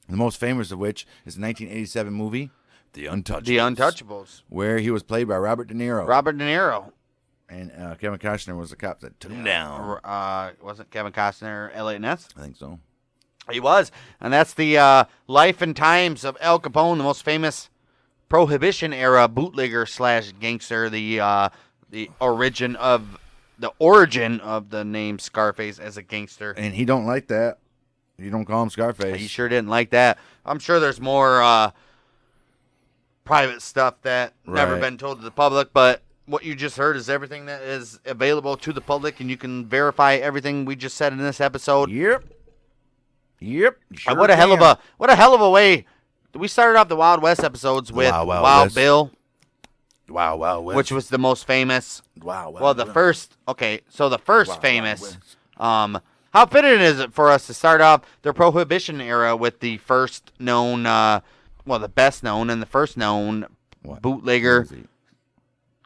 S2: The most famous of which is the 1987 movie, The Untouchables.
S1: The Untouchables.
S2: Where he was played by Robert De Niro.
S1: Robert De Niro.
S2: And Kevin Costner was the cop that took him down.
S1: Wasn't Kevin Costner Elliot Ness?
S2: I think so.
S1: He was. And that's the life and times of Al Capone, the most famous Prohibition era bootlegger / gangster, the origin of the name Scarface as a gangster.
S2: And he don't like that. You don't call him Scarface.
S1: He sure didn't like that. I'm sure there's more private stuff that never
S2: Right.
S1: been told to the public, but what you just heard is everything that is available to the public, and you can verify everything we just said in this episode.
S2: Yep. Sure
S1: What a hell of a way. We started off the Wild West episodes with
S2: Wild
S1: Wild
S2: West.
S1: Bill,
S2: Wow, West.
S1: which was the most famous.
S2: Wow,
S1: Well, the first
S2: Wild
S1: famous.
S2: West.
S1: How fitting is it for us to start off the Prohibition era with the first known, the best known and the first known
S2: What?
S1: bootlegger
S2: Is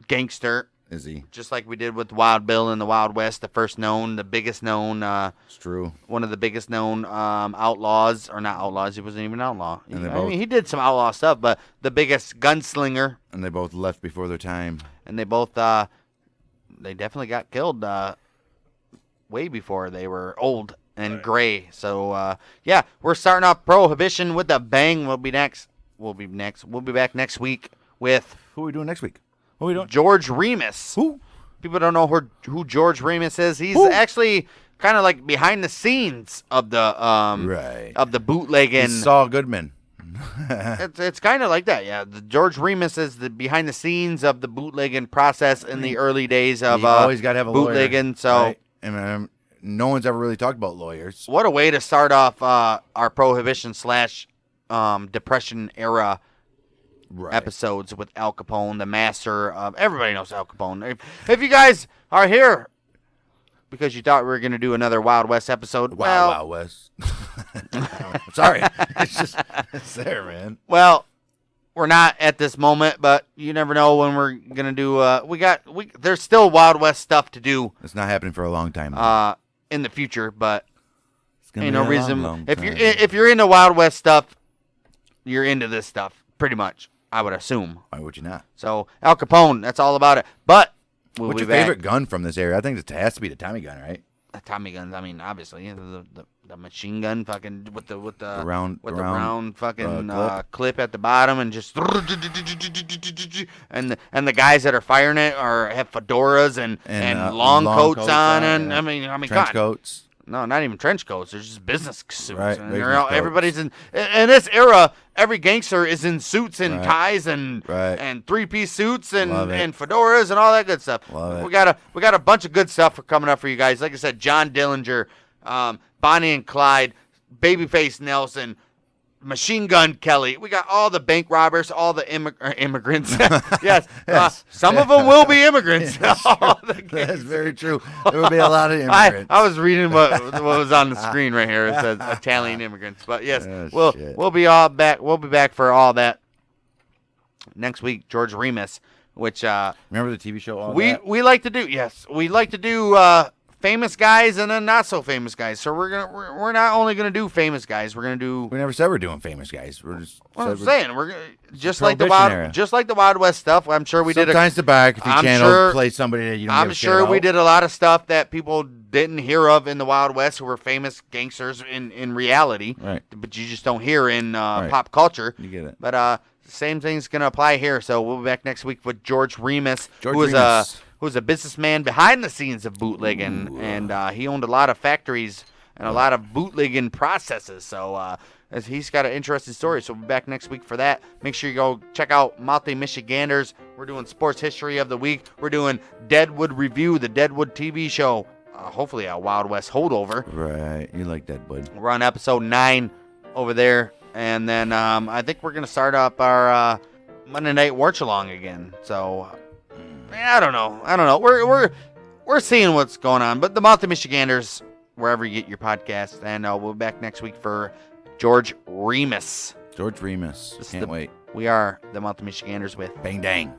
S1: gangster,
S2: he?
S1: just like we did with Wild Bill and the Wild West, the first known, the biggest known,
S2: It's true.
S1: one of the biggest known outlaws, or not outlaws, he wasn't even an outlaw.
S2: And they
S1: I
S2: both-
S1: mean, he did some outlaw stuff, but the biggest gunslinger,
S2: And they both left before their time.
S1: and they both, they definitely got killed way before they were old and gray. So, yeah, we're starting off Prohibition with a bang. We'll be back next week with...
S2: Who are we doing next week? What are we doing?
S1: George Remus.
S2: Who?
S1: People don't know who George Remus is. He's
S2: Who?
S1: actually kind of like behind the scenes of the
S2: Right.
S1: of the bootlegging.
S2: He's Saul Goodman.
S1: It's kind of like that, yeah. The George Remus is the behind the scenes of the bootlegging process in the early days of
S2: You always got to have a
S1: bootlegging.
S2: lawyer,
S1: So,
S2: right? And no one's ever really talked about lawyers.
S1: what a way to start off our Prohibition / Depression era
S2: Right.
S1: episodes with Al Capone, the master of everybody knows Al Capone. If you guys are here because you thought we were going to do another Wild West episode,
S2: Wild West. Sorry. It's there, man.
S1: well, we're not at this moment, but you never know when we're going to do there's still Wild West stuff to do
S2: It's not happening for a long time.
S1: in the future, but
S2: It's gonna
S1: ain't
S2: be
S1: no
S2: a
S1: reason
S2: long
S1: if
S2: time.
S1: you're into Wild West stuff, you're into this stuff pretty much, I would assume.
S2: Why would you not?
S1: So, Al Capone, that's all about it. But we'll
S2: What's
S1: be
S2: your
S1: back.
S2: favorite gun from this area? I think it has to be the Tommy gun, right?
S1: Tommy guns. I mean, obviously, the machine gun, fucking with the
S2: round
S1: fucking
S2: clip.
S1: clip at the bottom, and just and the guys that are firing it have fedoras and long coats on, and
S2: yeah.
S1: I mean,
S2: Trench
S1: God,
S2: coats.
S1: no, not even trench coats. They're just business suits.
S2: Right,
S1: And
S2: business coats.
S1: everybody's in this era. Every gangster is in suits and
S2: Right.
S1: ties and
S2: Right.
S1: and 3-piece suits and
S2: Love it.
S1: fedoras and all that good stuff.
S2: Love it.
S1: We got a bunch of good stuff coming up for you guys. Like I said, John Dillinger, Bonnie and Clyde, Babyface Nelson, Machine Gun Kelly. We got all the bank robbers, all the immigrants. Yes,
S2: Yes.
S1: some of them will be immigrants. All the
S2: That's
S1: gangs.
S2: very true. There would be a lot of immigrants.
S1: I was reading what was on the screen right here. It says Italian immigrants. But yes,
S2: Oh, shit.
S1: we'll be all back. We'll be back for all that next week. George Remus, which
S2: Remember the TV show? All
S1: we
S2: That?
S1: like to do. Yes, we like to do famous guys and then not so famous guys. So we're not only gonna do famous guys. We're gonna do.
S2: We never said we're doing famous guys. We're just
S1: What I'm
S2: said we're-
S1: saying, we're gonna just like the
S2: Prohibition era.
S1: Wild West stuff. I'm sure we did.
S2: Sometimes the biography
S1: I'm
S2: channel
S1: sure-
S2: play somebody that you don't
S1: I'm
S2: give a shit
S1: sure we
S2: about.
S1: did a lot of stuff that people didn't hear of in the Wild West who were famous gangsters in reality.
S2: Right.
S1: But you just don't hear in pop culture.
S2: You get it.
S1: But same thing's gonna apply here. So we'll be back next week with George Remus,
S2: George
S1: who is
S2: Remus.
S1: who's a businessman behind the scenes of bootlegging, and he owned a lot of factories and a lot of bootlegging processes. So he's got an interesting story. So we'll be back next week for that. Make sure you go check out Multi Michiganders. We're doing sports history of the week. We're doing Deadwood Review, the Deadwood TV show. Hopefully a Wild West holdover.
S2: Right. You like that, bud.
S1: We're on episode 9 over there. And then I think we're going to start up our Monday Night Watch Along again. So I don't know. We're seeing what's going on. But the Multi Michiganders, wherever you get your podcast. And we'll be back next week for George Remus.
S2: George Remus.
S1: This is
S2: Can't wait.
S1: We are the Multi Michiganders with
S2: Bang dang.